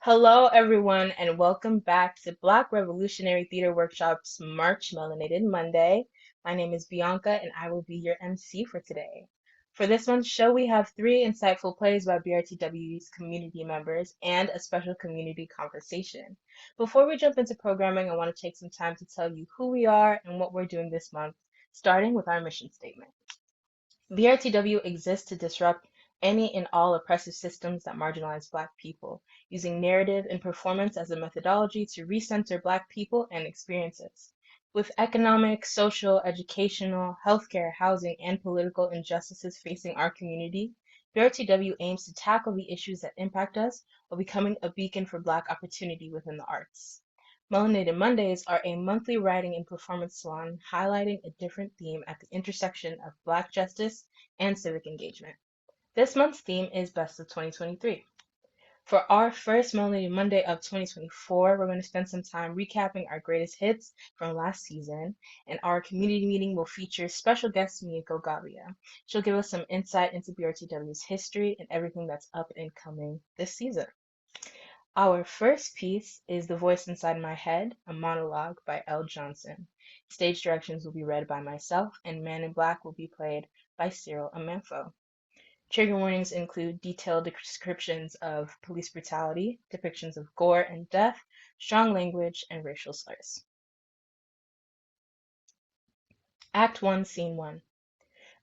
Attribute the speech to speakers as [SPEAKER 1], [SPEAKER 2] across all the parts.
[SPEAKER 1] Hello, everyone, and welcome back to Black Revolutionary Theater Workshop's March Melanated Monday. My name is Bianca, and I will be your MC for today. For this month's show, we have three insightful plays by BRTW's community members and a special community conversation. Before we jump into programming, I want to take some time to tell you who we are and what we're doing this month, starting with our mission statement. BRTW exists to disrupt any and all oppressive systems that marginalize Black people, using narrative and performance as a methodology to recenter Black people and experiences. With economic, social, educational, healthcare, housing, and political injustices facing our community, BRTW aims to tackle the issues that impact us while becoming a beacon for Black opportunity within the arts. Melanated Mondays are a monthly writing and performance salon highlighting a different theme at the intersection of Black justice and civic engagement. This month's theme is Best of 2023. For our first Melanated Monday of 2024, we're going to spend some time recapping our greatest hits from last season, and our community meeting will feature special guest Mieko Gavia. She'll give us some insight into BRTW's history and everything that's up and coming this season. Our first piece is The Voice Inside My Head, a monologue by L. Johnson. Stage directions will be read by myself, and Man in Black will be played by Cyril Amanfo. Trigger warnings include detailed descriptions of police brutality, depictions of gore and death, strong language, and racial slurs. Act 1, Scene 1.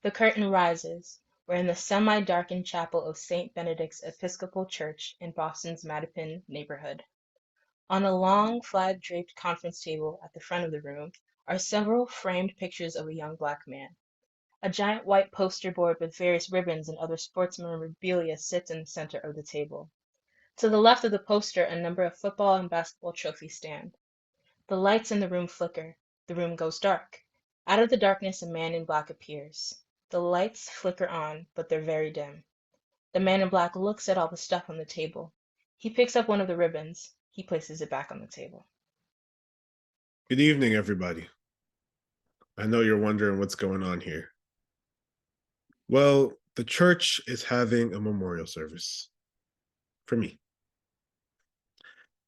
[SPEAKER 1] The curtain rises. We're in the semi-darkened chapel of St. Benedict's Episcopal Church in Boston's Mattapan neighborhood. On a long, flag-draped conference table at the front of the room are several framed pictures of a young Black man. A giant white poster board with various ribbons and other sports memorabilia sits in the center of the table. To the left of the poster, a number of football and basketball trophies stand. The lights in the room flicker. The room goes dark. Out of the darkness, a man in black appears. The lights flicker on, but they're very dim. The man in black looks at all the stuff on the table. He picks up one of the ribbons. He places it back on the table.
[SPEAKER 2] Good evening, everybody. I know you're wondering what's going on here. Well, the church is having a memorial service for me.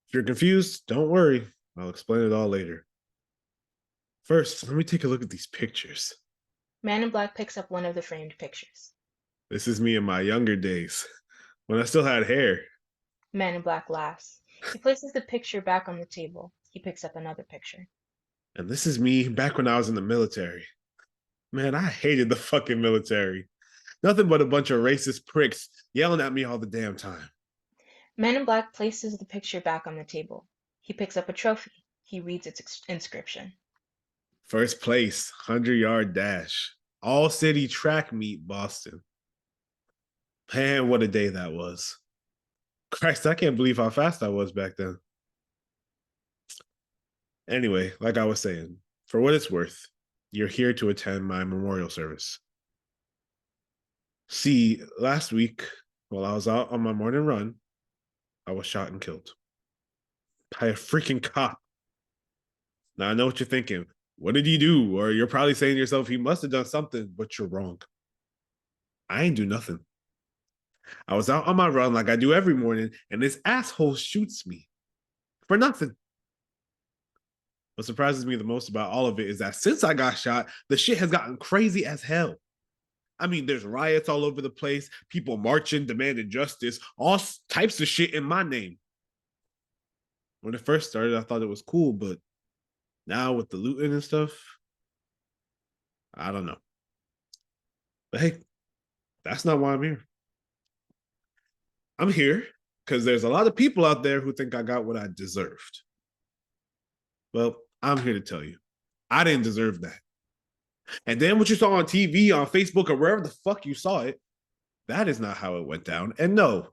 [SPEAKER 2] If you're confused, don't worry. I'll explain it all later. First, let me take a look at these pictures.
[SPEAKER 1] Man in black picks up one of the framed pictures.
[SPEAKER 2] This is me in my younger days, when I still had hair.
[SPEAKER 1] Man in black laughs. He places the picture back on the table. He picks up another picture.
[SPEAKER 2] And this is me back when I was in the military. Man, I hated the fucking military. Nothing but a bunch of racist pricks yelling at me all the damn time.
[SPEAKER 1] Man in black places the picture back on the table. He picks up a trophy. He reads its inscription.
[SPEAKER 2] First place, 100-yard dash. All city track meet, Boston. Man, what a day that was. Christ, I can't believe how fast I was back then. Anyway, like I was saying, for what it's worth, you're here to attend my memorial service. See, last week, while I was out on my morning run, I was shot and killed by a freaking cop. Now, I know what you're thinking. What did he do? Or you're probably saying to yourself, he must have done something, but you're wrong. I ain't do nothing. I was out on my run like I do every morning, and this asshole shoots me for nothing. What surprises me the most about all of it is that since I got shot, the shit has gotten crazy as hell. I mean, there's riots all over the place, people marching, demanding justice, all types of shit in my name. When it first started, I thought it was cool, but now with the looting and stuff, I don't know. But hey, that's not why I'm here. I'm here because there's a lot of people out there who think I got what I deserved. Well, I'm here to tell you, I didn't deserve that. And then what you saw on TV, on Facebook, or wherever the fuck you saw it, that is not how it went down. And no,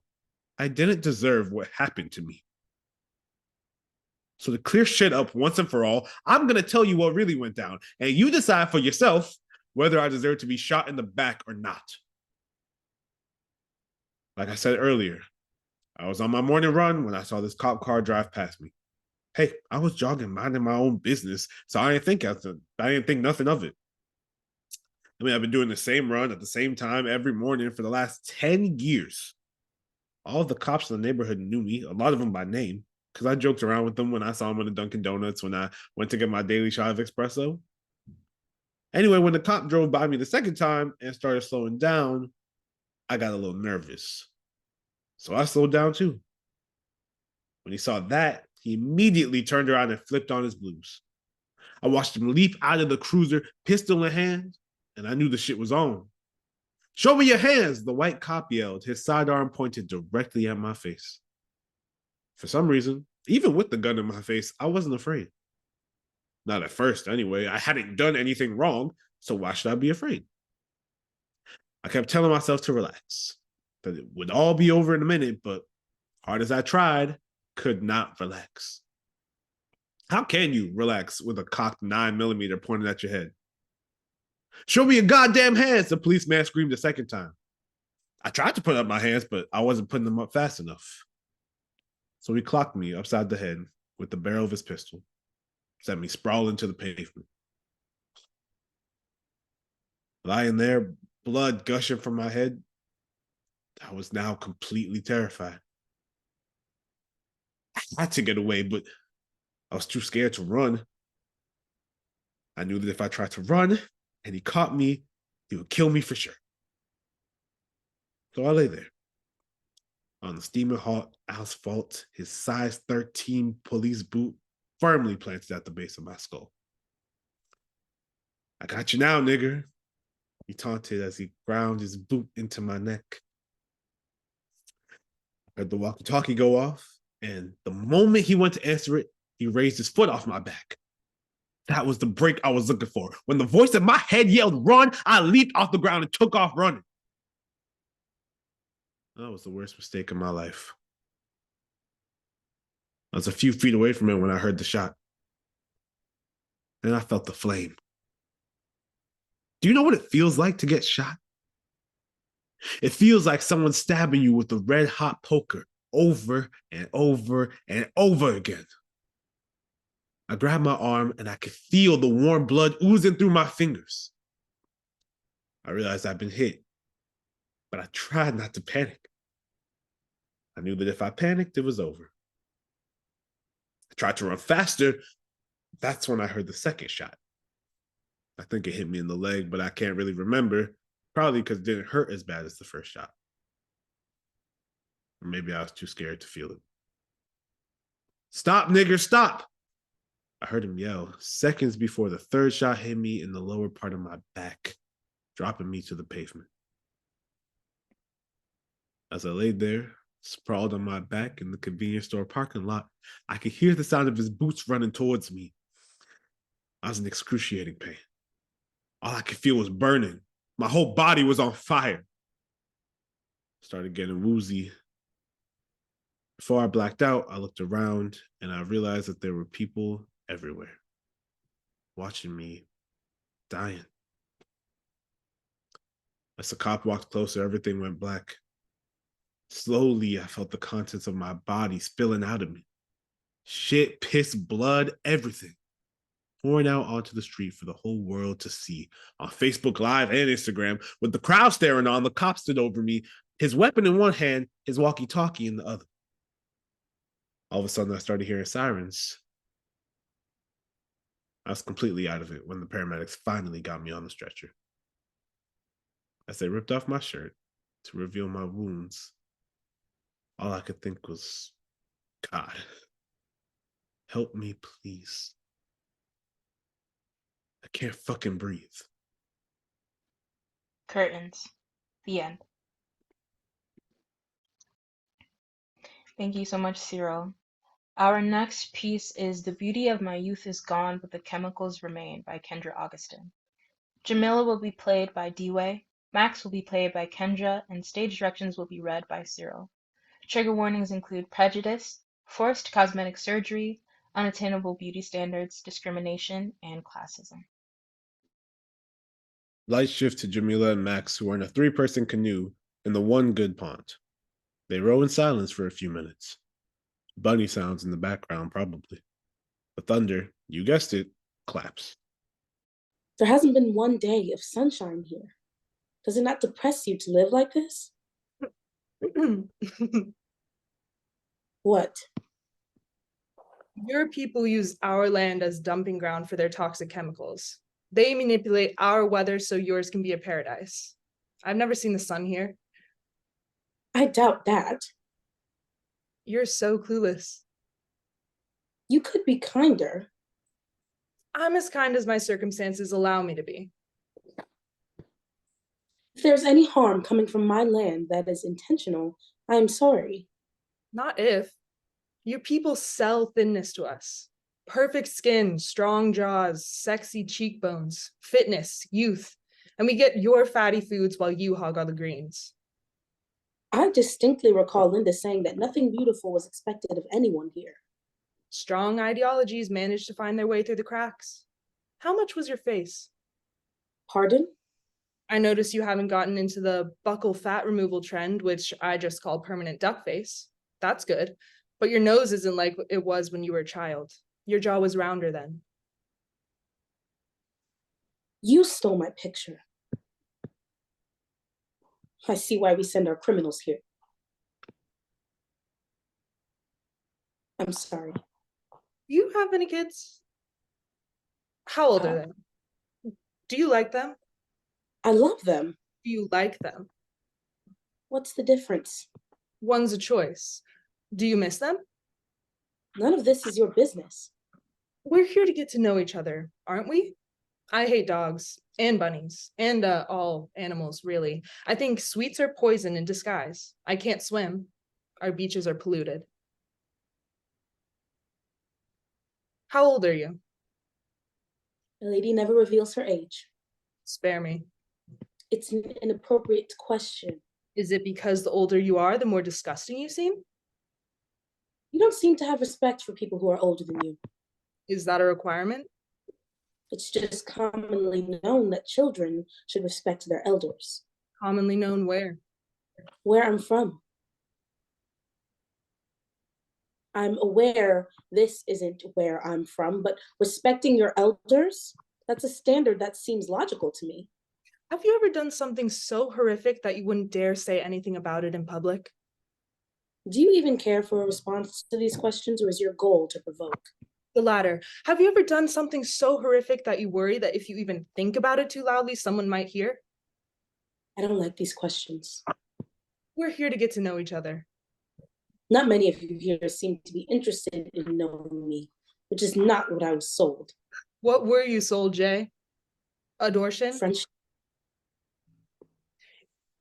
[SPEAKER 2] I didn't deserve what happened to me. So to clear shit up once and for all, I'm going to tell you what really went down. And you decide for yourself whether I deserve to be shot in the back or not. Like I said earlier, I was on my morning run when I saw this cop car drive past me. Hey, I was jogging, minding my own business, so I didn't think nothing of it. I mean, I've been doing the same run at the same time every morning for the last 10 years. All of the cops in the neighborhood knew me, a lot of them by name, because I joked around with them when I saw them in the Dunkin' Donuts when I went to get my daily shot of espresso. Anyway, when the cop drove by me the second time and started slowing down, I got a little nervous. So I slowed down too. When he saw that, he immediately turned around and flipped on his blues. I watched him leap out of the cruiser, pistol in hand, and I knew the shit was on. Show me your hands, the white cop yelled, his sidearm pointed directly at my face. For some reason, even with the gun in my face, I wasn't afraid. Not at first, anyway. I hadn't done anything wrong, so why should I be afraid? I kept telling myself to relax, that it would all be over in a minute, but hard as I tried, could not relax. How can you relax with a cocked 9mm pointed at your head? Show me your goddamn hands, the policeman screamed a second time. I tried to put up my hands, but I wasn't putting them up fast enough. So he clocked me upside the head with the barrel of his pistol, sent me sprawling to the pavement. Lying there, blood gushing from my head, I was now completely terrified. I had to get away, but I was too scared to run. I knew that if I tried to run and he caught me, he would kill me for sure. So I lay there on the steaming hot asphalt, his size 13 police boot firmly planted at the base of my skull. I got you now, nigger, he taunted as he ground his boot into my neck. I heard the walkie-talkie go off, and the moment he went to answer it, he raised his foot off my back. That was the break I was looking for. When the voice in my head yelled, "Run," I leaped off the ground and took off running. That was the worst mistake of my life. I was a few feet away from it when I heard the shot. Then I felt the flame. Do you know what it feels like to get shot? It feels like someone stabbing you with a red hot poker over and over and over again. I grabbed my arm and I could feel the warm blood oozing through my fingers. I realized I'd been hit, but I tried not to panic. I knew that if I panicked, it was over. I tried to run faster. That's when I heard the second shot. I think it hit me in the leg, but I can't really remember. Probably because it didn't hurt as bad as the first shot. Or maybe I was too scared to feel it. Stop, nigger, stop! I heard him yell seconds before the third shot hit me in the lower part of my back, dropping me to the pavement. As I laid there, sprawled on my back in the convenience store parking lot, I could hear the sound of his boots running towards me. I was in excruciating pain. All I could feel was burning. My whole body was on fire. Started getting woozy. Before I blacked out, I looked around and I realized that there were people everywhere watching me dying. As the cop walked closer, everything went black. Slowly, I felt the contents of my body spilling out of me. Shit, piss, blood, everything. Pouring out onto the street for the whole world to see on Facebook Live and Instagram. With the crowd staring on, the cop stood over me, his weapon in one hand, his walkie-talkie in the other. All of a sudden, I started hearing sirens. I was completely out of it when the paramedics finally got me on the stretcher. As they ripped off my shirt to reveal my wounds, all I could think was, God, help me, please. I can't fucking breathe.
[SPEAKER 1] Curtains. The end. Thank you so much, Cyril. Our next piece is The Beauty of My Youth Is Gone, but the Chemicals Remain by Kendra Augustin. Jamila will be played by Dewey, Max will be played by Kendra, and stage directions will be read by Cyril. Trigger warnings include prejudice, forced cosmetic surgery, unattainable beauty standards, discrimination, and classism.
[SPEAKER 2] Lights shift to Jamila and Max, who are in a three-person canoe in the one good pond. They row in silence for a few minutes. Bunny sounds in the background, probably. The thunder, you guessed it, claps.
[SPEAKER 3] There hasn't been one day of sunshine here. Does it not depress you to live like this? What?
[SPEAKER 4] Your people use our land as dumping ground for their toxic chemicals. They manipulate our weather so yours can be a paradise. I've never seen the sun here.
[SPEAKER 3] I doubt that.
[SPEAKER 4] You're so clueless.
[SPEAKER 3] You could be kinder.
[SPEAKER 4] I'm as kind as my circumstances allow me to be.
[SPEAKER 3] If there's any harm coming from my land that is intentional, I am sorry.
[SPEAKER 4] Not if. Your people sell thinness to us. Perfect skin, strong jaws, sexy cheekbones, fitness, youth. And we get your fatty foods while you hog all the greens.
[SPEAKER 3] I distinctly recall Linda saying that nothing beautiful was expected of anyone here.
[SPEAKER 4] Strong ideologies manage to find their way through the cracks. How much was your face?
[SPEAKER 3] Pardon?
[SPEAKER 4] I notice you haven't gotten into the buccal fat removal trend, which I just call permanent duck face. That's good. But your nose isn't like it was when you were a child. Your jaw was rounder then.
[SPEAKER 3] You stole my picture. I see why we send our criminals here. I'm sorry.
[SPEAKER 4] Do you have any kids? How old are they? Do you like them?
[SPEAKER 3] I love them.
[SPEAKER 4] Do you like them?
[SPEAKER 3] What's the difference?
[SPEAKER 4] One's a choice. Do you miss them?
[SPEAKER 3] None of this is your business.
[SPEAKER 4] We're here to get to know each other, aren't we? I hate dogs and bunnies and all animals, really. I think sweets are poison in disguise. I can't swim. Our beaches are polluted. How old are you?
[SPEAKER 3] A lady never reveals her age.
[SPEAKER 4] Spare me.
[SPEAKER 3] It's an inappropriate question.
[SPEAKER 4] Is it because the older you are, the more disgusting you seem?
[SPEAKER 3] You don't seem to have respect for people who are older than you.
[SPEAKER 4] Is that a requirement?
[SPEAKER 3] It's just commonly known that children should respect their elders.
[SPEAKER 4] Commonly known where?
[SPEAKER 3] Where I'm from. I'm aware this isn't where I'm from, but respecting your elders, that's a standard that seems logical to me.
[SPEAKER 4] Have you ever done something so horrific that you wouldn't dare say anything about it in public?
[SPEAKER 3] Do you even care for a response to these questions, or is your goal to provoke?
[SPEAKER 4] The latter. Have you ever done something so horrific that you worry that if you even think about it too loudly, someone might hear?
[SPEAKER 3] I don't like these questions.
[SPEAKER 4] We're here to get to know each other.
[SPEAKER 3] Not many of you here seem to be interested in knowing me, which is not what I was sold.
[SPEAKER 4] What were you sold, Jay? Adoration?
[SPEAKER 3] Friendship.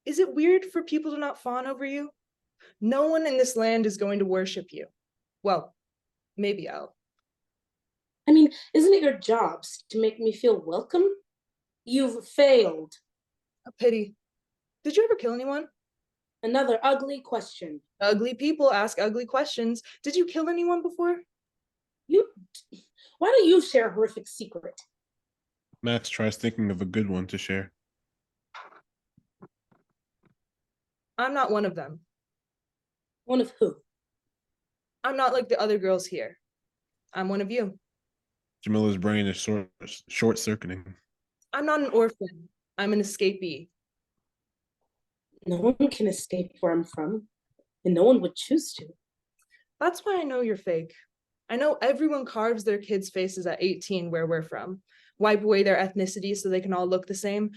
[SPEAKER 4] Is it weird for people to not fawn over you? No one in this land is going to worship you. Well, maybe I'll.
[SPEAKER 3] I mean, isn't it your jobs to make me feel welcome? You've failed.
[SPEAKER 4] A pity. Did you ever kill anyone?
[SPEAKER 3] Another ugly question.
[SPEAKER 4] Ugly people ask ugly questions. Did you kill anyone before?
[SPEAKER 3] Why don't you share a horrific secret?
[SPEAKER 2] Max tries thinking of a good one to share.
[SPEAKER 4] I'm not one of them.
[SPEAKER 3] One of who?
[SPEAKER 4] I'm not like the other girls here. I'm one of you.
[SPEAKER 2] Jamila's brain is short-circuiting.
[SPEAKER 4] I'm not an orphan. I'm an escapee.
[SPEAKER 3] No one can escape where I'm from, and no one would choose to.
[SPEAKER 4] That's why I know you're fake. I know everyone carves their kids' faces at 18 where we're from, wipe away their ethnicity so they can all look the same.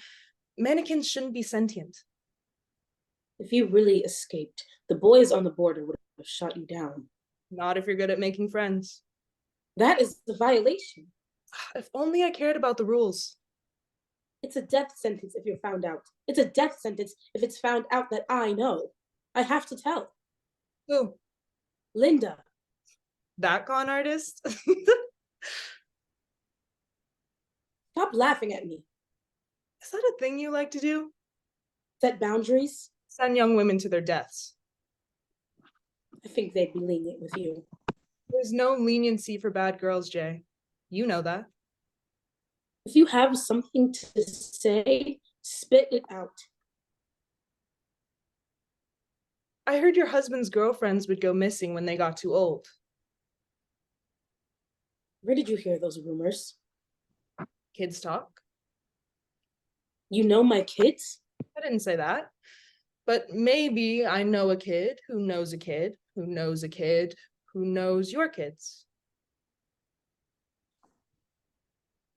[SPEAKER 4] Mannequins shouldn't be sentient.
[SPEAKER 3] If you really escaped, the boys on the border would have shot you down.
[SPEAKER 4] Not if you're good at making friends.
[SPEAKER 3] That is a violation.
[SPEAKER 4] If only I cared about the rules.
[SPEAKER 3] It's a death sentence if you're found out. It's a death sentence if it's found out that I know. I have to tell.
[SPEAKER 4] Who?
[SPEAKER 3] Linda.
[SPEAKER 4] That con artist?
[SPEAKER 3] Stop laughing at me.
[SPEAKER 4] Is that a thing you like to do?
[SPEAKER 3] Set boundaries?
[SPEAKER 4] Send young women to their deaths.
[SPEAKER 3] I think they'd be lenient with you.
[SPEAKER 4] There's no leniency for bad girls, Jay. You know that.
[SPEAKER 3] If you have something to say, spit it out.
[SPEAKER 4] I heard your husband's girlfriends would go missing when they got too old.
[SPEAKER 3] Where did you hear those rumors?
[SPEAKER 4] Kids talk.
[SPEAKER 3] You know my kids?
[SPEAKER 4] I didn't say that. But maybe I know a kid who knows a kid who knows a kid, who knows your kids.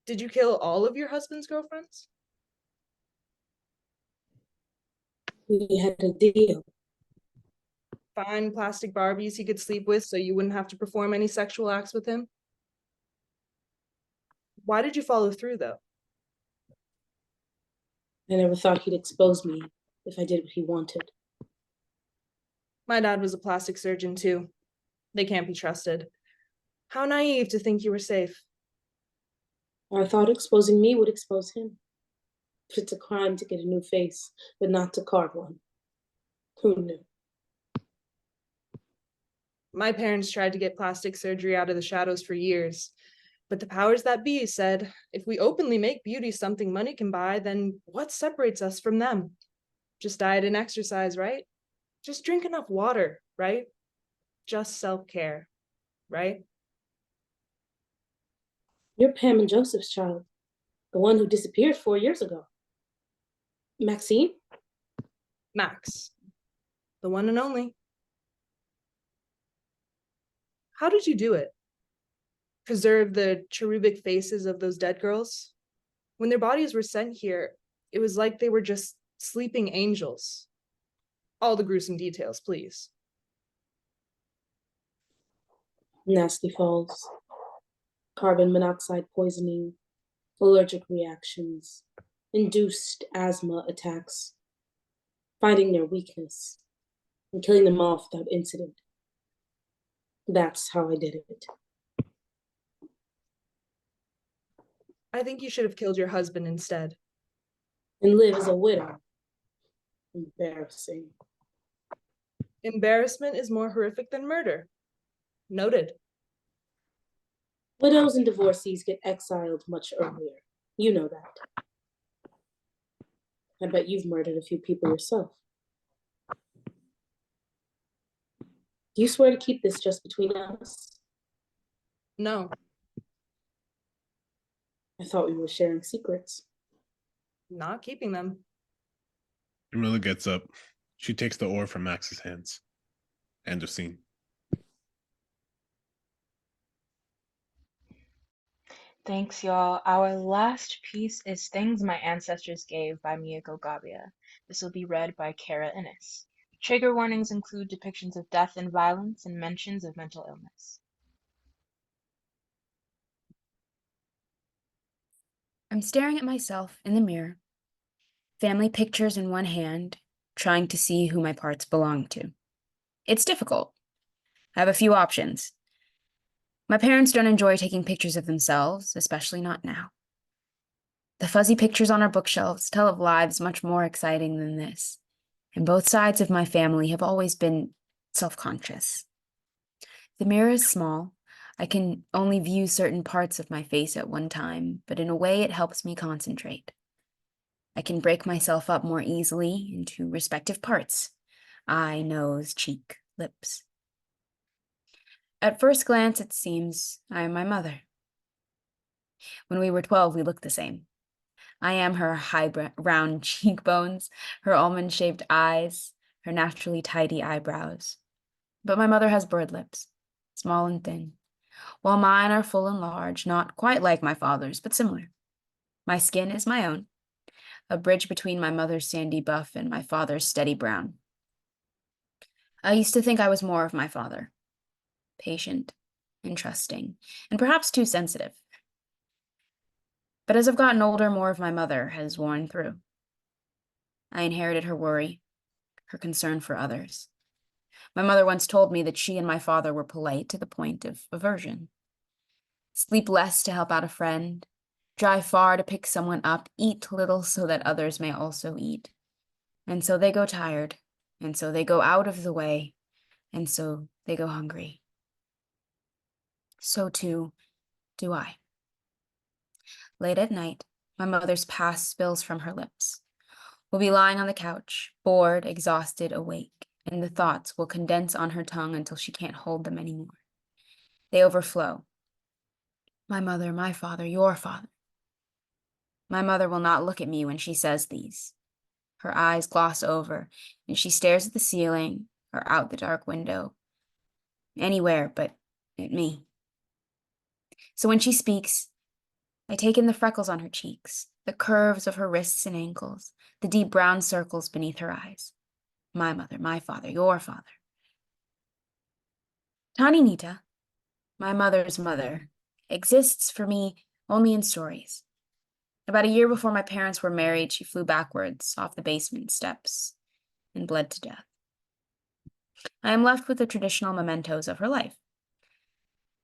[SPEAKER 4] Did you kill all of your husband's girlfriends?
[SPEAKER 3] We had a deal.
[SPEAKER 4] Find plastic Barbies he could sleep with so you wouldn't have to perform any sexual acts with him? Why did you follow through, though?
[SPEAKER 3] I never thought he'd expose me if I did what he wanted.
[SPEAKER 4] My dad was a plastic surgeon, too. They can't be trusted. How naive to think you were safe.
[SPEAKER 3] I thought exposing me would expose him. But it's a crime to get a new face, but not to carve one. Who knew?
[SPEAKER 4] My parents tried to get plastic surgery out of the shadows for years, but the powers that be said, if we openly make beauty something money can buy, then what separates us from them? Just diet and exercise, right? Just drink enough water, right? Just self-care, right?
[SPEAKER 3] You're Pam and Joseph's child, the one who disappeared 4 years ago. Maxine?
[SPEAKER 4] Max, the one and only. How did you do it? Preserve the cherubic faces of those dead girls? When their bodies were sent here, it was like they were just sleeping angels. All the gruesome details, please.
[SPEAKER 3] Nasty falls, carbon monoxide poisoning, allergic reactions, induced asthma attacks, finding their weakness, and killing them off without incident. That's how I did it.
[SPEAKER 4] I think you should have killed your husband instead.
[SPEAKER 3] And live as a widow. Embarrassing.
[SPEAKER 4] Embarrassment is more horrific than murder. Noted.
[SPEAKER 3] Widows and divorcees get exiled much earlier. You know that. I bet you've murdered a few people yourself. Do you swear to keep this just between us?
[SPEAKER 4] No,
[SPEAKER 3] I thought we were sharing secrets.
[SPEAKER 4] not keeping them.
[SPEAKER 2] Camilla gets up. She takes the oar from Max's hands. End of scene.
[SPEAKER 1] Thanks, y'all. Our last piece is Things My Ancestors Gave by Mieko Gavia. This will be read by Kara Innes. Trigger warnings include depictions of death and violence and mentions of mental illness.
[SPEAKER 5] I'm staring at myself in the mirror, family pictures in one hand, trying to see who my parts belong to. It's difficult. I have a few options. My parents don't enjoy taking pictures of themselves, especially not now. The fuzzy pictures on our bookshelves tell of lives much more exciting than this, and both sides of my family have always been self-conscious. The mirror is small. I can only view certain parts of my face at one time, but in a way it helps me concentrate. I can break myself up more easily into respective parts: eye, nose, cheek, lips. At first glance, it seems I am my mother. When we were 12, we looked the same. I am her high round cheekbones, her almond-shaped eyes, her naturally tidy eyebrows. But my mother has bird lips, small and thin, while mine are full and large, not quite like my father's, but similar. My skin is my own, a bridge between my mother's sandy buff and my father's steady brown. I used to think I was more of my father, patient and trusting, and perhaps too sensitive. But as I've gotten older, more of my mother has worn through. I inherited her worry, her concern for others. My mother once told me that she and my father were polite to the point of aversion. Sleep less to help out a friend, drive far to pick someone up, eat little so that others may also eat. And so they go tired, and so they go out of the way, and so they go hungry. So too do I. Late at night, my mother's past spills from her lips. We'll be lying on the couch, bored, exhausted, awake, and the thoughts will condense on her tongue until she can't hold them anymore. They overflow. My mother, my father, your father. My mother will not look at me when she says these. Her eyes gloss over, and she stares at the ceiling or out the dark window, anywhere but at me. So when she speaks, I take in the freckles on her cheeks, the curves of her wrists and ankles, the deep brown circles beneath her eyes. My mother, my father, your father. Tani Nita, my mother's mother, exists for me only in stories. About a year before my parents were married, she flew backwards off the basement steps and bled to death. I am left with the traditional mementos of her life.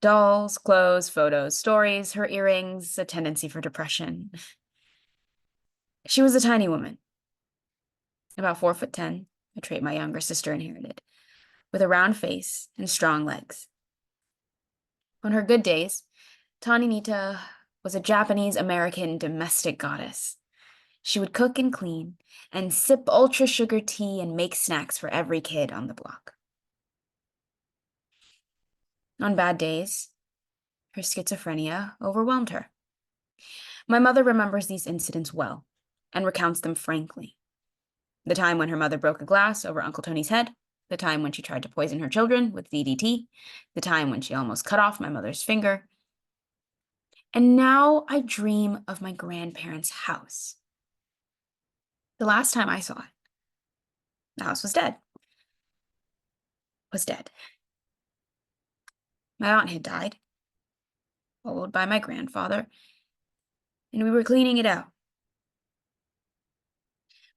[SPEAKER 5] Dolls, clothes, photos, stories, her earrings, a tendency for depression. She was a tiny woman, about 4'10", a trait my younger sister inherited, with a round face and strong legs. On her good days, Tani Nita was a Japanese-American domestic goddess. She would cook and clean, and sip ultra-sugar tea and make snacks for every kid on the block. On bad days, her schizophrenia overwhelmed her. My mother remembers these incidents well and recounts them frankly. The time when her mother broke a glass over Uncle Tony's head, the time when she tried to poison her children with DDT, the time when she almost cut off my mother's finger. And now I dream of my grandparents' house. The last time I saw it, the house was dead. Was dead. My aunt had died, followed by my grandfather, and we were cleaning it out.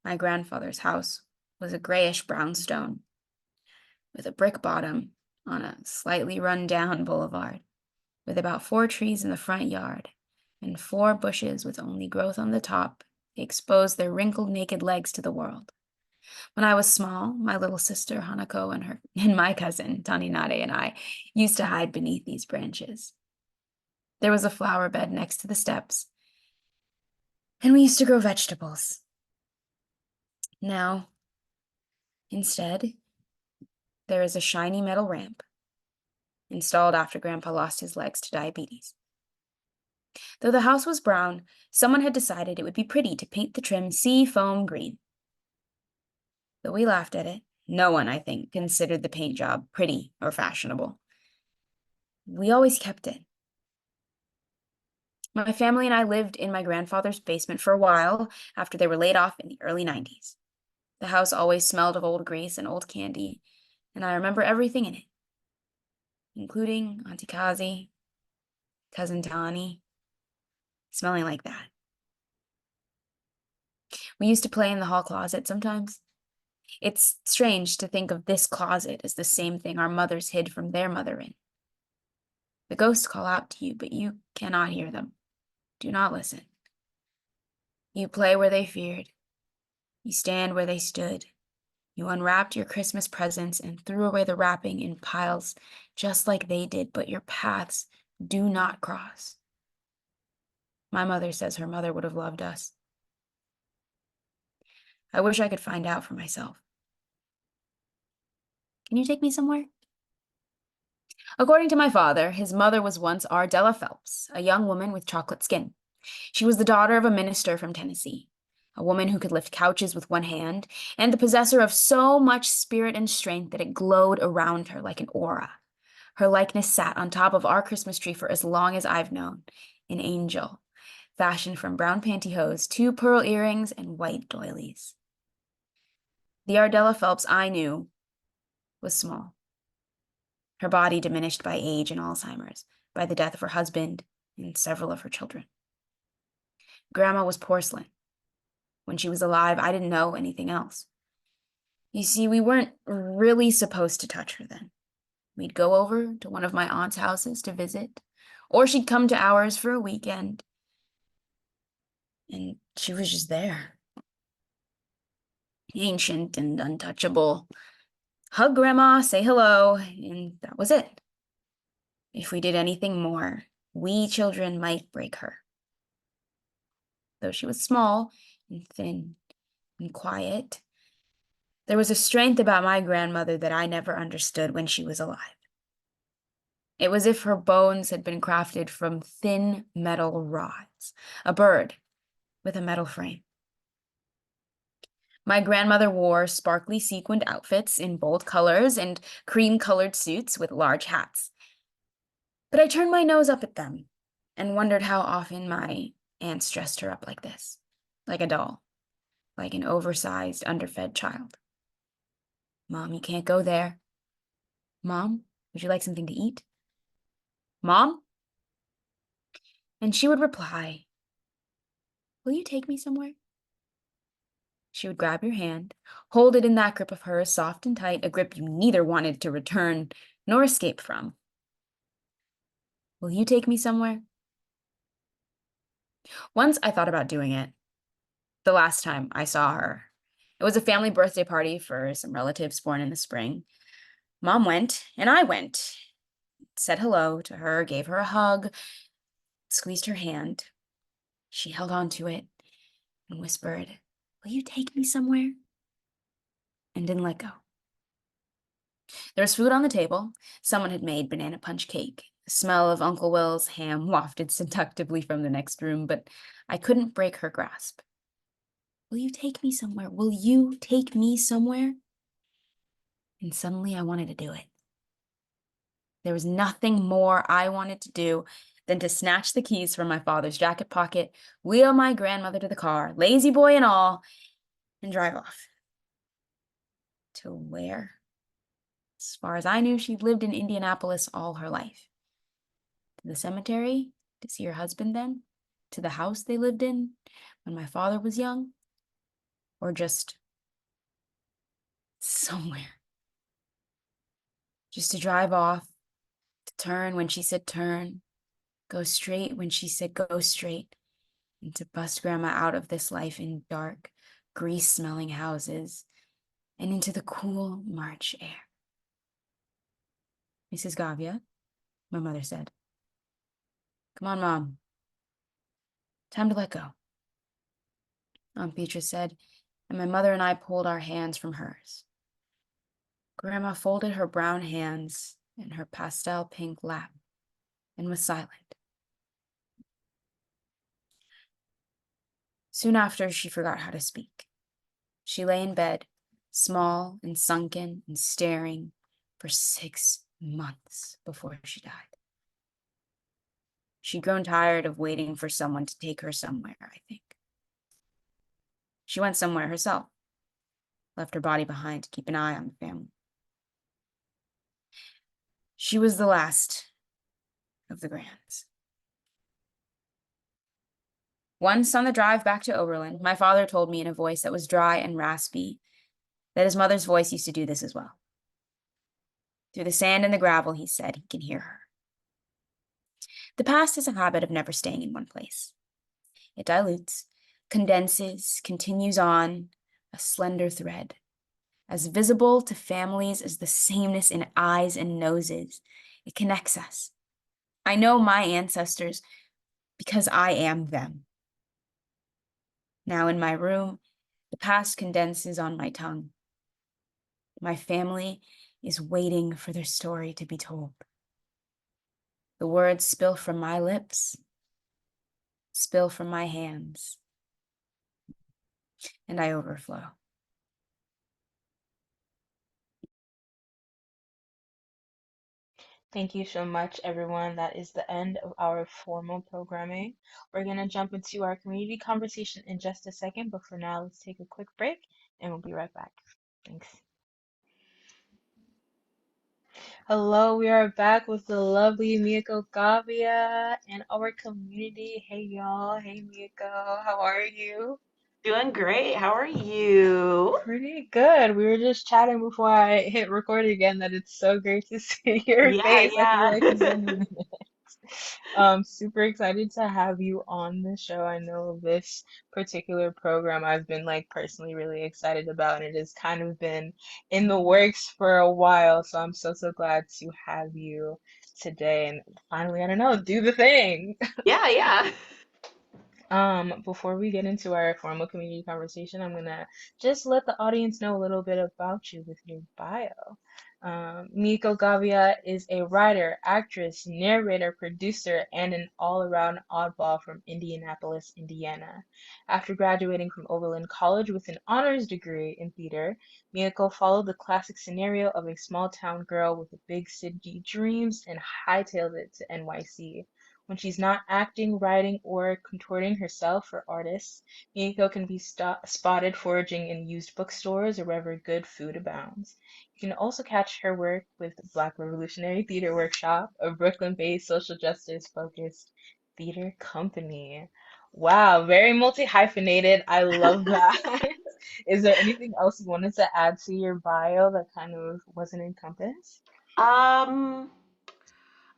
[SPEAKER 5] My grandfather's house was a grayish brownstone with a brick bottom on a slightly run-down boulevard, with about 4 trees in the front yard and 4 bushes with only growth on the top. They exposed their wrinkled naked legs to the world. When I was small, my little sister Hanako and my cousin Taninade and I used to hide beneath these branches. There was a flower bed next to the steps, and we used to grow vegetables. Now, instead, there is a shiny metal ramp installed after Grandpa lost his legs to diabetes. Though the house was brown, someone had decided it would be pretty to paint the trim sea foam green. Though we laughed at it, no one, I think, considered the paint job pretty or fashionable. We always kept it. My family and I lived in my grandfather's basement for a while after they were laid off in the early 90s. The house always smelled of old grease and old candy, and I remember everything in it, including Auntie Kazi, Cousin Tani, smelling like that. We used to play in the hall closet sometimes. It's strange to think of this closet as the same thing our mothers hid from their mother in. The ghosts call out to you, but you cannot hear them. Do not listen. You play where they feared. You stand where they stood. You unwrapped your Christmas presents and threw away the wrapping in piles just like they did, but your paths do not cross. My mother says her mother would have loved us. I wish I could find out for myself. Can you take me somewhere? According to my father, his mother was once Ardella Phelps, a young woman with chocolate skin. She was the daughter of a minister from Tennessee, a woman who could lift couches with one hand, and the possessor of so much spirit and strength that it glowed around her like an aura. Her likeness sat on top of our Christmas tree for as long as I've known, an angel, fashioned from brown pantyhose, 2 pearl earrings, and white doilies. The Ardella Phelps I knew was small. Her body diminished by age and Alzheimer's, by the death of her husband and several of her children. Grandma was porcelain. When she was alive, I didn't know anything else. You see, we weren't really supposed to touch her then. We'd go over to one of my aunt's houses to visit, or she'd come to ours for a weekend. And she was just there. Ancient and untouchable. Hug Grandma, say hello, and that was it. If we did anything more, we children might break her. Though she was small and thin and quiet, there was a strength about my grandmother that I never understood when she was alive. It was as if her bones had been crafted from thin metal rods, a bird with a metal frame. My grandmother wore sparkly sequined outfits in bold colors and cream-colored suits with large hats. But I turned my nose up at them and wondered how often my aunts dressed her up like this, like a doll, like an oversized, underfed child. Mom, you can't go there. Mom, would you like something to eat? Mom? And she would reply, will you take me somewhere? She would grab your hand, hold it in that grip of hers, soft and tight, a grip you neither wanted to return nor escape from. Will you take me somewhere? Once I thought about doing it, the last time I saw her. It was a family birthday party for some relatives born in the spring. Mom went, and I went. Said hello to her, gave her a hug, squeezed her hand. She held on to it and whispered, will you take me somewhere? And didn't let go. There was food on the table. Someone had made banana punch cake. The smell of Uncle Will's ham wafted seductively from the next room, but I couldn't break her grasp. Will you take me somewhere? Will you take me somewhere? And suddenly I wanted to do it. There was nothing more I wanted to do than to snatch the keys from my father's jacket pocket, wheel my grandmother to the car, lazy boy and all, and drive off. To where? As far as I knew, she'd lived in Indianapolis all her life. To the cemetery, to see her husband then, to the house they lived in when my father was young, or just somewhere. Just to drive off, to turn when she said turn, go straight when she said go straight, and to bust Grandma out of this life in dark, grease-smelling houses and into the cool March air. Mrs. Gavia, my mother said, come on, Mom. Time to let go. Aunt Beatrice said, and my mother and I pulled our hands from hers. Grandma folded her brown hands in her pastel pink lap and was silent. Soon after, she forgot how to speak. She lay in bed, small and sunken and staring, for 6 months before she died. She'd grown tired of waiting for someone to take her somewhere, I think. She went somewhere herself, left her body behind to keep an eye on the family. She was the last of the Grands. Once on the drive back to Oberlin, my father told me in a voice that was dry and raspy that his mother's voice used to do this as well. Through the sand and the gravel, he said, he can hear her. The past has a habit of never staying in one place. It dilutes, condenses, continues on, a slender thread, as visible to families as the sameness in eyes and noses. It connects us. I know my ancestors because I am them. Now in my room, the past condenses on my tongue. My family is waiting for their story to be told. The words spill from my lips, spill from my hands, and I overflow.
[SPEAKER 1] Thank you so much, everyone. That is the end of our formal programming. We're going to jump into our community conversation in just a second, but for now, let's take a quick break and we'll be right back. Thanks. Hello, we are back with the lovely Mieko Gavia and our community. Hey, y'all. Hey, Mieko. How are you?
[SPEAKER 6] Doing great. How are you?
[SPEAKER 1] Pretty good. We were just chatting before I hit record again that it's so great to see your
[SPEAKER 6] Yeah,
[SPEAKER 1] face. I feel
[SPEAKER 6] yeah.
[SPEAKER 1] like it's been a minute. Super excited to have you on the show. I know this particular program I've been like personally really excited about, and it has kind of been in the works for a while. So I'm so glad to have you today and finally, I don't know, do the thing.
[SPEAKER 6] Yeah, yeah.
[SPEAKER 1] Before we get into our formal community conversation, I'm gonna just let the audience know a little bit about you with your bio. Mieko Gavia is a writer, actress, narrator, producer, and an all-around oddball from Indianapolis, Indiana. After graduating from Oberlin College with an honors degree in theater, Mieko followed the classic scenario of a small-town girl with big city dreams and hightailed it to NYC. When she's not acting, writing, or contorting herself for artists, Mieko can be spotted foraging in used bookstores or wherever good food abounds. You can also catch her work with Black Revolutionary Theater Workshop, a Brooklyn-based social justice focused theater company. Wow, very multi-hyphenated. I love that. Is there anything else you wanted to add to your bio that kind of wasn't encompassed?
[SPEAKER 6] Um,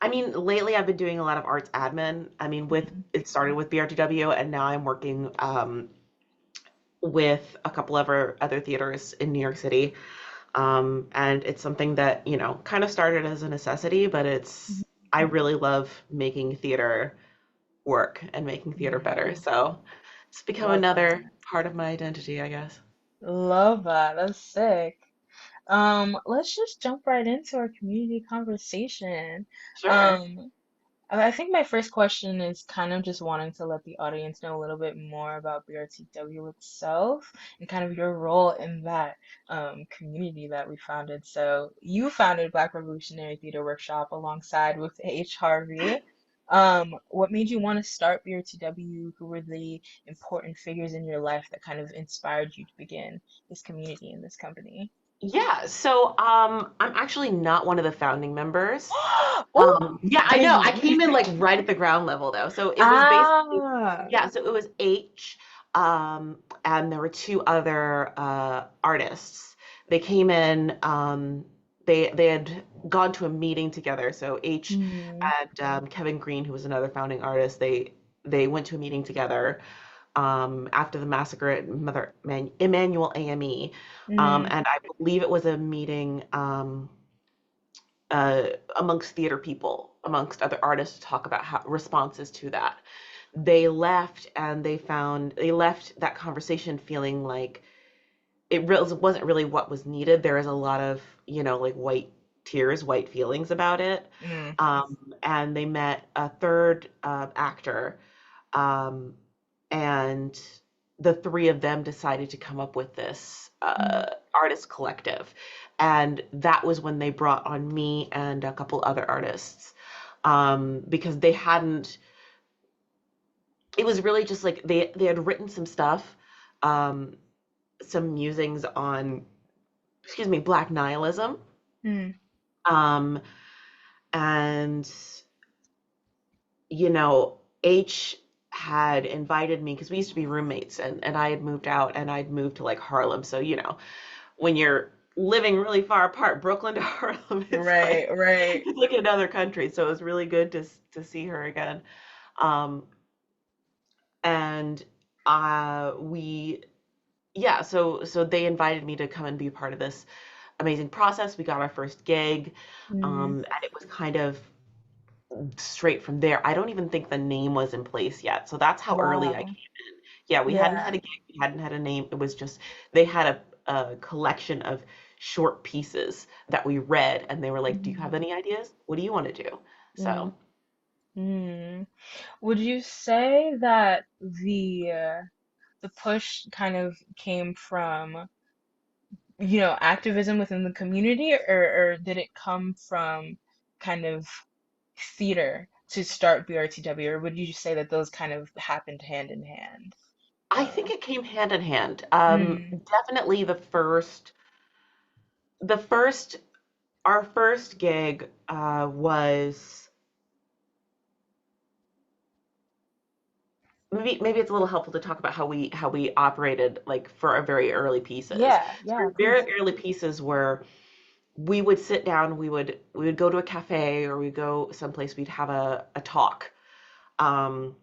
[SPEAKER 6] I mean, lately I've been doing a lot of arts admin. I mean, it started with BRTW, and now I'm working with a couple of other theaters in New York City. And it's something that, kind of started as a necessity, but I really love making theater work and making theater better. So it's become
[SPEAKER 1] Love
[SPEAKER 6] another
[SPEAKER 1] that.
[SPEAKER 6] part of my identity, I guess.
[SPEAKER 1] Love that. That's sick. Let's just jump right into our community conversation.
[SPEAKER 6] Sure.
[SPEAKER 1] Um, I think my first question is kind of just wanting to let the audience know a little bit more about BRTW itself and kind of your role in that community that we founded. So you founded Black Revolutionary Theater Workshop alongside with H. Harvey. What made you want to start BRTW? Who were the important figures in your life that kind of inspired you to begin this community and this company?
[SPEAKER 6] Yeah, so I'm actually not one of the founding members.
[SPEAKER 1] Oh,
[SPEAKER 6] Yeah, I know. I
[SPEAKER 1] dang.
[SPEAKER 6] came in like right at the ground level though. So it was basically,
[SPEAKER 1] Ah.
[SPEAKER 6] yeah, so it was H, and there were two other artists. They came in, they had gone to a meeting together. So H
[SPEAKER 1] Mm,
[SPEAKER 6] and Kevin Green, who was another founding artist, they went to a meeting together after the massacre at Emmanuel AME.
[SPEAKER 1] mm,
[SPEAKER 6] And I believe it was a meeting uh, amongst theater people, amongst other artists, to talk about how responses to that. They left and they left that conversation feeling like it really wasn't really what was needed. There is a lot of, like white tears, white feelings about it.
[SPEAKER 1] mm,
[SPEAKER 6] And they met a third actor, um, and the three of them decided to come up with this
[SPEAKER 1] mm,
[SPEAKER 6] artist collective. And that was when they brought on me and a couple other artists, because they hadn't, it was really just like they had written some stuff, um, some musings on, excuse me, Black nihilism.
[SPEAKER 1] mm,
[SPEAKER 6] Um, and H had invited me because we used to be roommates, and I had moved out and I'd moved to like Harlem. So, when you're living really far apart, Brooklyn to Harlem,
[SPEAKER 1] right, right.
[SPEAKER 6] it's like another country. So it was really good to see her again. Um, and we yeah, so they invited me to come and be part of this amazing process. We got our first gig,
[SPEAKER 1] Mm,
[SPEAKER 6] and it was kind of straight from there. I don't even think the name was in place yet. So that's how early I
[SPEAKER 1] wow.
[SPEAKER 6] came. Yeah, we hadn't
[SPEAKER 1] Yeah.
[SPEAKER 6] had a gig, we hadn't had a name. It was just they had a collection of short pieces that we read, and they were like, "Do you
[SPEAKER 1] Mm,
[SPEAKER 6] have any ideas? What do you want to do?"
[SPEAKER 1] mm,
[SPEAKER 6] So
[SPEAKER 1] mm. Would you say that the push kind of came from, activism within the community, or did it come from kind of theater to start BRTW, or would you say that those kind of happened hand in hand?
[SPEAKER 6] I think
[SPEAKER 1] Um,
[SPEAKER 6] it came hand in hand.
[SPEAKER 1] mm,
[SPEAKER 6] Definitely the first, our first gig was maybe it's a little helpful to talk about how we operated like for our very early pieces.
[SPEAKER 1] yeah,
[SPEAKER 6] So
[SPEAKER 1] yeah,
[SPEAKER 6] our
[SPEAKER 1] please.
[SPEAKER 6] very early pieces were we would sit down, we would go to a cafe or we'd go someplace, we'd have a talk. Um,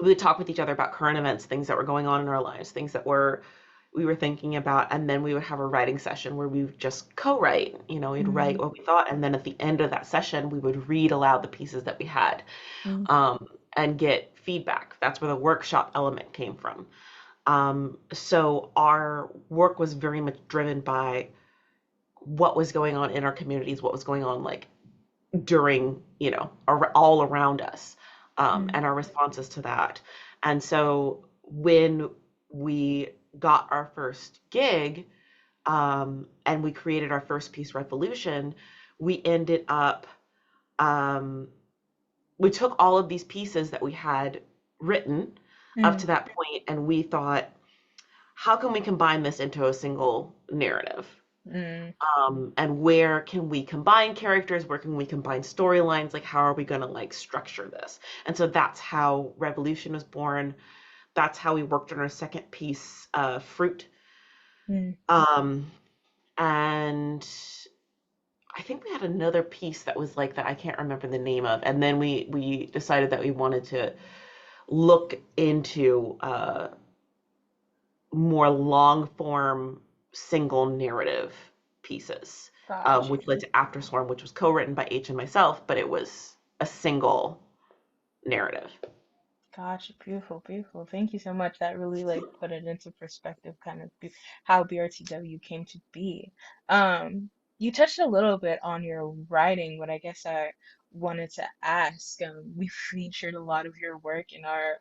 [SPEAKER 6] we would talk with each other about current events, things that were going on in our lives, things that we were thinking about, and then we would have a writing session where we would just co-write. We'd write
[SPEAKER 1] Mm,
[SPEAKER 6] what we thought, and then at the end of that session, we would read aloud the pieces that we had,
[SPEAKER 1] mm,
[SPEAKER 6] and get feedback. That's where the workshop element came from. So our work was very much driven by what was going on in our communities, what was going on like during, all around us, and our responses to that. And so when we got our first gig, and we created our first piece, Revolution, we ended up, we took all of these pieces that we had written up to that point, and we thought, how can we combine this into a single narrative? And where can we combine characters? Where can we combine storylines? Like, how are we going to like structure this? And so that's how Revolution was born. That's how we worked on our second piece, Fruit. Um, and I think we had another piece that was like that I can't remember the name of. And then we decided that we wanted to look into more long form single narrative pieces,
[SPEAKER 1] Gotcha.
[SPEAKER 6] which led to Afterswarm, which was co-written by H and myself, but it was a single narrative.
[SPEAKER 1] Gotcha. Beautiful, beautiful. Thank you so much. That really like put it into perspective, kind of how BRTW came to be. You touched a little bit on your writing, but I guess I wanted to ask. We featured a lot of your work in our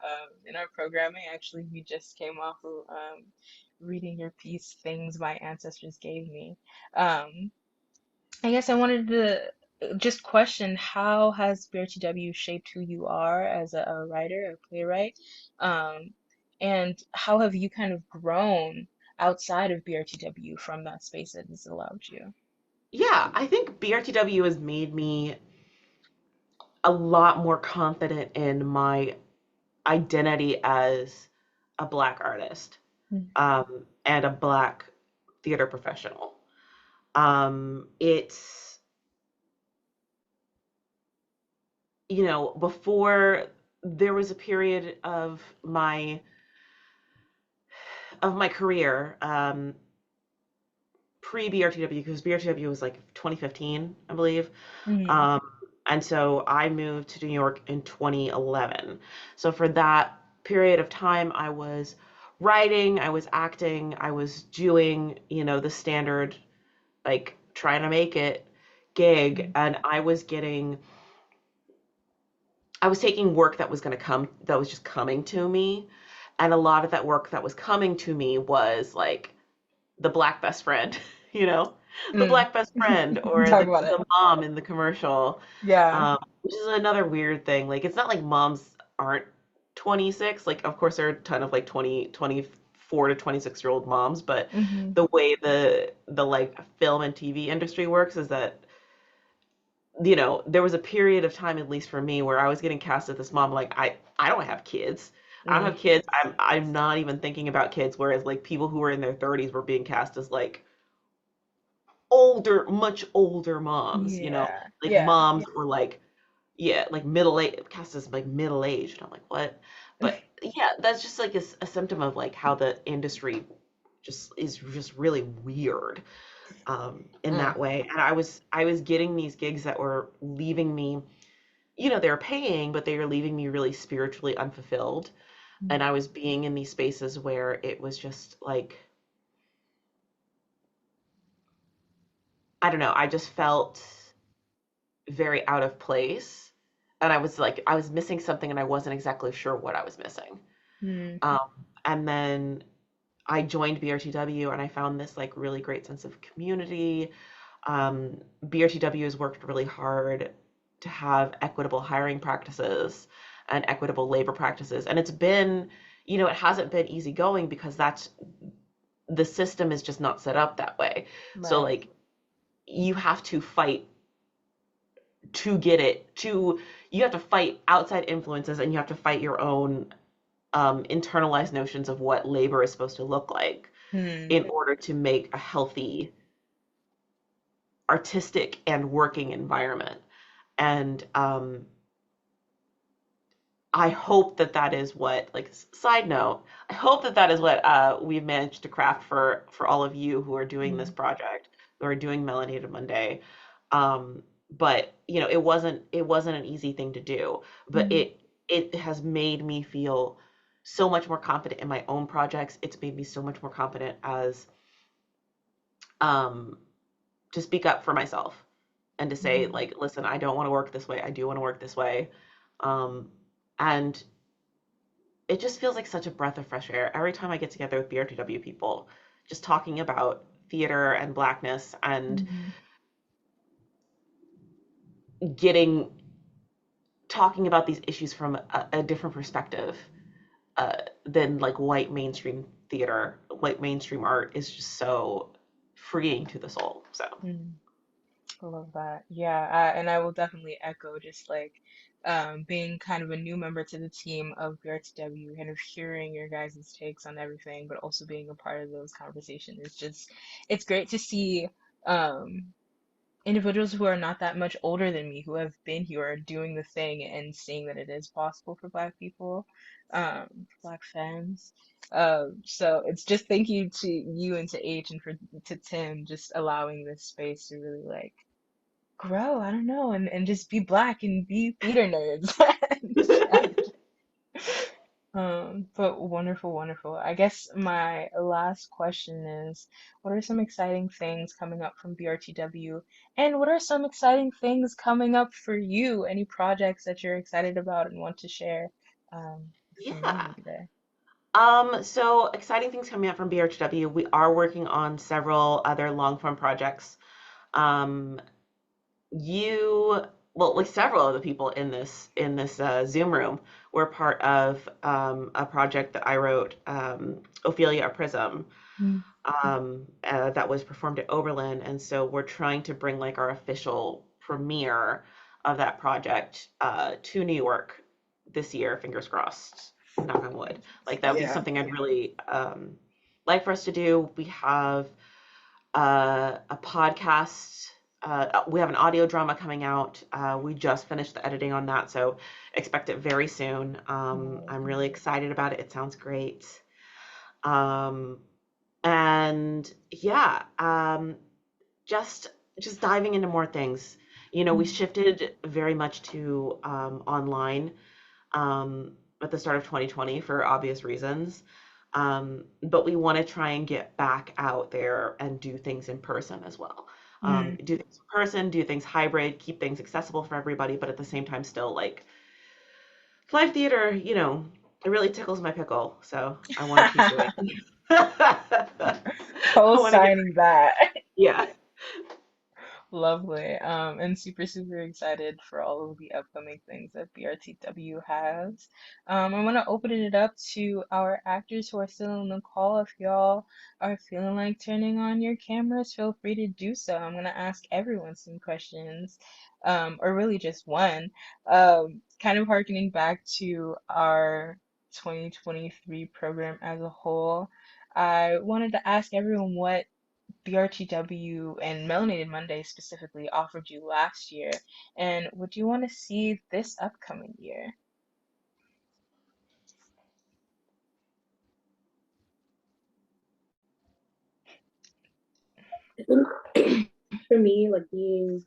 [SPEAKER 1] programming. Actually, we just came off of reading your piece, "Things My Ancestors Gave Me." Um, I guess I wanted to just question how has BRTW shaped who you are as a writer, a playwright? Um, and how have you kind of grown outside of BRTW from that space that it's allowed you?
[SPEAKER 6] Yeah, I think BRTW has made me a lot more confident in my identity as a Black artist,
[SPEAKER 1] Mm,
[SPEAKER 6] and a Black theater professional. It's, before there was a period of my career, pre BRTW, because BRTW was like 2015, I believe.
[SPEAKER 1] mm,
[SPEAKER 6] Um, and so I moved to New York in 2011. So for that period of time, I was writing, I was acting, I was doing, the standard, like trying to make it gig.
[SPEAKER 1] mm,
[SPEAKER 6] And I was taking work that was just coming to me. And a lot of that work that was coming to me was like the Black best friend, you know, the
[SPEAKER 1] mm.
[SPEAKER 6] Black best friend, or
[SPEAKER 1] Talk
[SPEAKER 6] the
[SPEAKER 1] about it.
[SPEAKER 6] the mom in the commercial,
[SPEAKER 1] Yeah.
[SPEAKER 6] which is another weird thing. Like, it's not like moms aren't 26. Like, of course, there are a ton of like 24 to 26-year-old moms, but
[SPEAKER 1] Hmm.
[SPEAKER 6] the way the like film and TV industry works is that, there was a period of time, at least for me, where I was getting cast as this mom. Like, I don't have kids. I don't
[SPEAKER 1] Mm.
[SPEAKER 6] have kids. I'm not even thinking about kids. Whereas like people who were in their 30s were being cast as like older, much older moms,
[SPEAKER 1] Yeah.
[SPEAKER 6] like
[SPEAKER 1] Yeah.
[SPEAKER 6] moms or like, yeah, like middle age, cast as like middle aged. And I'm like, what? But yeah, that's just like a symptom of like how the industry just is just really weird, in
[SPEAKER 1] Mm,
[SPEAKER 6] that way. And I was getting these gigs that were leaving me, they were paying, but they were leaving me really spiritually unfulfilled.
[SPEAKER 1] mm,
[SPEAKER 6] And I was being in these spaces where it was just like, I don't know, I just felt very out of place. And I was missing something and I wasn't exactly sure what I was missing.
[SPEAKER 1] mm,
[SPEAKER 6] Um, and then I joined BRTW and I found this like really great sense of community. BRTW has worked really hard to have equitable hiring practices and equitable labor practices. And it's been, it hasn't been easy going because the system is just not set up that way. So
[SPEAKER 1] right.
[SPEAKER 6] like you have to fight to get it to you have to fight outside influences, and you have to fight your own, internalized notions of what labor is supposed to look like
[SPEAKER 1] Mm,
[SPEAKER 6] in order to make a healthy artistic and working environment. And I hope that is what, like, side note, I hope that is what we've managed to craft for all of you who are doing this
[SPEAKER 1] mm,
[SPEAKER 6] project, who are doing Melanated Monday. Um, but it wasn't an easy thing to do, but
[SPEAKER 1] mm,
[SPEAKER 6] it has made me feel so much more confident in my own projects. It's made me so much more confident as, um to speak up for myself and to say like, listen, I don't want to work this way. I do want to work this way. And it just feels like such a breath of fresh air every time I get together with BRTW people, just talking about theater and Blackness and talking about these issues from a different perspective than like white mainstream theater. White mainstream art is just so freeing to the soul. So
[SPEAKER 1] I love that. Yeah, and I will definitely echo just like being kind of a new member to the team of BRTW, kind of hearing your guys' takes on everything, but also being a part of those conversations. It's great to see um, individuals who are not that much older than me, who have been here, doing the thing and seeing that it is possible for Black people, Black femmes. So it's just thank you to you and to H and to Tim just allowing this space to really like grow, I don't know, and just be Black and be theater nerds. But wonderful, wonderful. I guess my last question is, what are some exciting things coming up from BRTW? And what are some exciting things coming up for you? Any projects that you're excited about and want to share with the
[SPEAKER 6] yeah.
[SPEAKER 1] community today?
[SPEAKER 6] So exciting things coming up from BRTW. We are working on several other long form projects. Um, like several of the people in this Zoom room were part of a project that I wrote, Ophelia a Prism, that was performed at Oberlin, and so we're trying to bring like our official premiere of that project to New York this year. Fingers crossed, knock on wood. Like that would be something I'd really like for us to do. We have a podcast. We have an audio drama coming out. We just finished the editing on that, so expect it very soon. I'm really excited about it. It sounds great. Um, and yeah, just diving into more things. You know, we shifted very much to online at the start of 2020 for obvious reasons. But we want to try and get back out there and do things in person as well. Do things in person, do things hybrid, keep things accessible for everybody, but at the same time still like live theater, you know, it really tickles my pickle. So I want to keep doing it. I want to get,
[SPEAKER 1] Co-signing that.
[SPEAKER 6] yeah.
[SPEAKER 1] Lovely. And super, super excited for all of the upcoming things that BRTW has. I want to open it up to our actors who are still on the call. If y'all are feeling like turning on your cameras, feel free to do so. I'm going to ask everyone some questions, or really just one. Kind of harkening back to our 2023 program as a whole. I wanted to ask everyone what BRTW and Melanated Monday specifically offered you last year, and what do you want to see this upcoming year?
[SPEAKER 3] I think for me, like being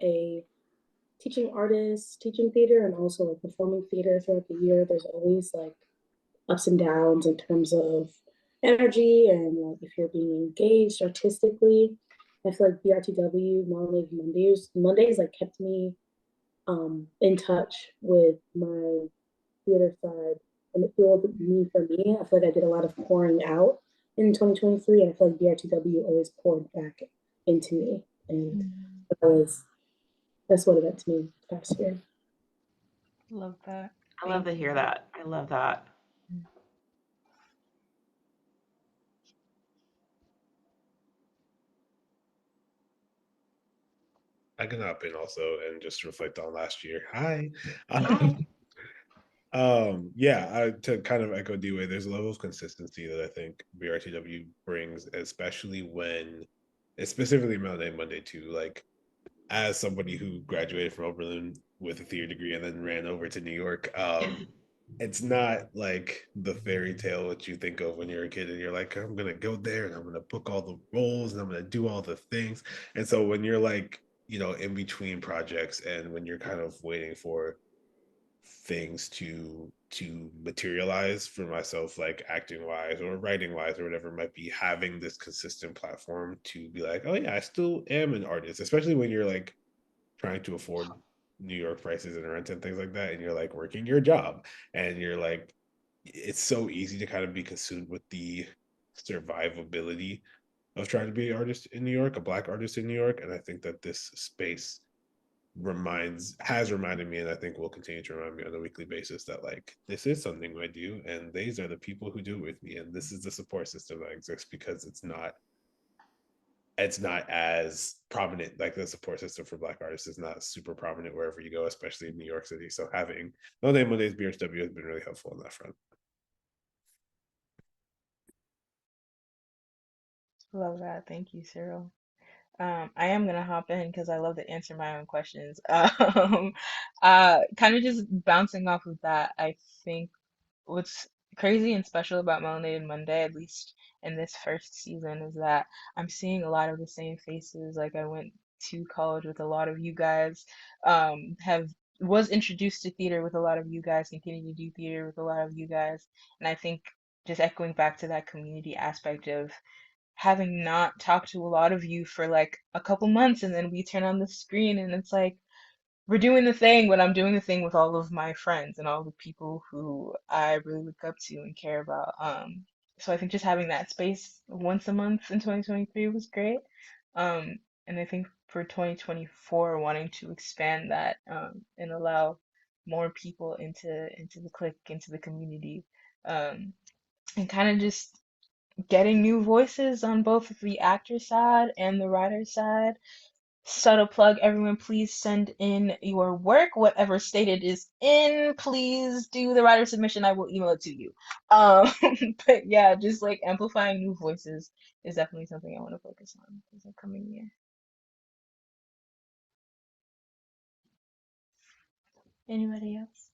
[SPEAKER 3] a teaching artist, teaching theater, and also like performing theater throughout the year, there's always like ups and downs in terms of energy and like if you're being engaged artistically. I feel like BRTW, Mondays like kept me in touch with my theater side, and it fueled me for me. I feel like I did a lot of pouring out in 2023, and I feel like BRTW always poured back into me, and that's what it meant to me past year.
[SPEAKER 1] Love that.
[SPEAKER 6] I love
[SPEAKER 1] Thank
[SPEAKER 6] to hear
[SPEAKER 1] you.
[SPEAKER 6] that. I love that.
[SPEAKER 2] I can hop in also and just reflect on last year. Hi.
[SPEAKER 6] Hi.
[SPEAKER 2] Yeah, to kind of echo D-Way, there's a level of consistency that I think BRTW brings, especially when it's specifically Monday Monday too. Like as somebody who graduated from Oberlin with a theater degree and then ran over to New York, it's not like the fairy tale that you think of when you're a kid and you're like, I'm gonna go there and I'm gonna book all the roles and I'm gonna do all the things. And so when you're like, you know, in between projects and when you're kind of waiting things to materialize for myself, like acting wise or writing wise or whatever it might be, having this consistent platform to be like, oh yeah, I still am an artist, especially when you're like trying to afford New York prices and rent and things like that, and you're like working your job, and you're like, it's so easy to kind of be consumed with the survivability of trying to be an artist in New York, a Black artist in New York. And I think that this space has reminded me, and I think will continue to remind me on a weekly basis, that like this is something I do, and these are the people who do it with me, and this is the support system that exists, because it's not as prominent. Like the support system for Black artists is not super prominent wherever you go, especially in New York City. So having Melanated Mondays BHW has been really helpful on that front.
[SPEAKER 1] Love that. Thank you, Cyril. I am gonna hop in because I love to answer my own questions. Kind of just bouncing off of that, I think what's crazy and special about Melanated Monday, at least in this first season, is that I'm seeing a lot of the same faces. Like I went to college with a lot of you guys, have was introduced to theater with a lot of you guys, continue to do theater with a lot of you guys, and I think just echoing back to that community aspect of having not talked to a lot of you for like a couple months, and then we turn on the screen and it's like we're doing the thing, but I'm doing the thing with all of my friends and all the people who I really look up to and care about. So I think just having that space once a month in 2023 was great. And I think for 2024, wanting to expand that, and allow more people into the clique, into the community, and kind of just getting new voices on both the actor side and the writer side. Subtle plug, everyone, please send in your work, whatever state it is in. Please do the writer submission. I will email it to you. Um, but yeah, just like amplifying new voices is definitely something I want to focus on this upcoming year. Anybody else?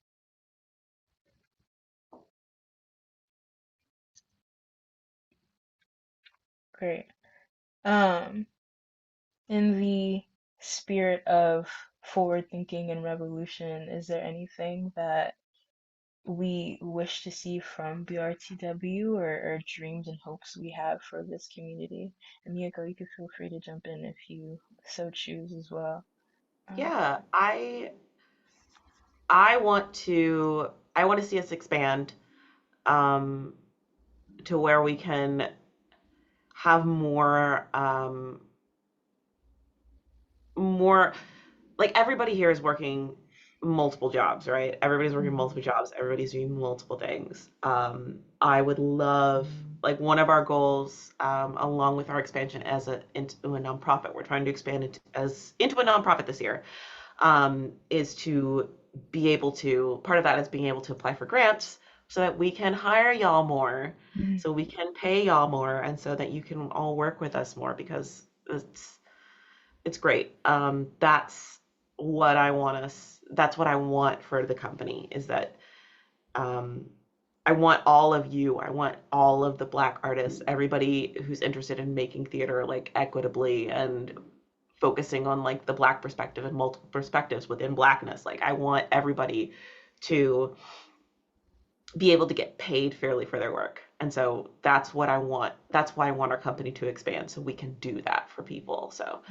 [SPEAKER 1] Great. Um, in the spirit of forward thinking and revolution, is there anything that we wish to see from BRTW, or dreams and hopes we have for this community? And Mieko, you can feel free to jump in if you so choose as well.
[SPEAKER 6] Yeah, I want to see us expand um, to where we can have more like everybody here is working multiple jobs, right? Everybody's working
[SPEAKER 1] Mhm.
[SPEAKER 6] multiple jobs. Everybody's doing multiple things. I would love, like, one of our goals, along with our expansion into a nonprofit, we're trying to expand into a nonprofit this year, is to be able to. Part of that is being able to apply for grants so that we can hire y'all more,
[SPEAKER 1] Mhm.
[SPEAKER 6] so we can pay y'all more, and so that you can all work with us more, because it's great. That's what I want for the company, is that um, I want all of you, I want all of the Black artists, everybody who's interested in making theater like equitably and focusing on like the Black perspective and multiple perspectives within Blackness. Like I want everybody to be able to get paid fairly for their work. And so that's what I want. That's why I want our company to expand, so we can do that for people. So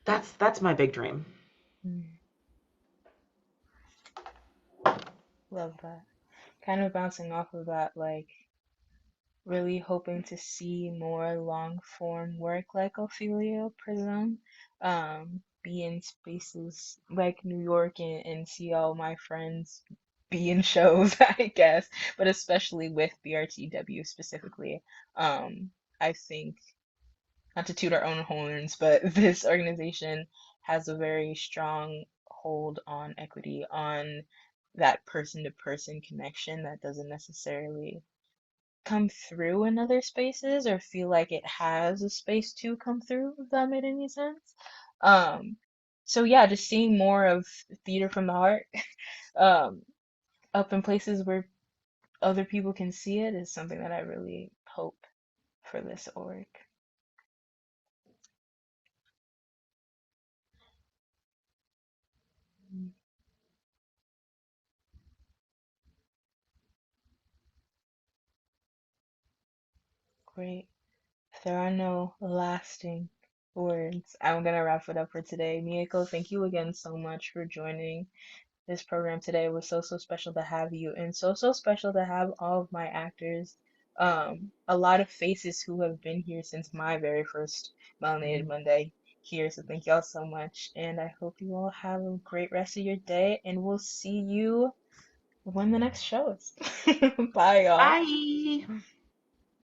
[SPEAKER 6] that's my big dream.
[SPEAKER 1] Mhm. Love that. Kind of bouncing off of that, like really hoping to see more long form work like Ophelia Prism, be in spaces like New York, and see all my friends be in shows, I guess, but especially with BRTW specifically. I think, not to toot our own horns, but this organization has a very strong hold on equity, on that person to person connection that doesn't necessarily come through in other spaces, or feel like it has a space to come through, if that made any sense. Um, so yeah, just seeing more of theater from the heart, um, up in places where other people can see it, is something that I really hope for this org. Great. If there are no lasting words, I'm gonna wrap it up for today. Mieko, thank you again so much for joining this program today. It was so, so special to have you, and so, so special to have all of my actors. A lot of faces who have been here since my very first Melanated Monday here. So thank y'all so much, and I hope you all have a great rest of your day, and we'll see you when the next show is. Bye, y'all.
[SPEAKER 6] Bye.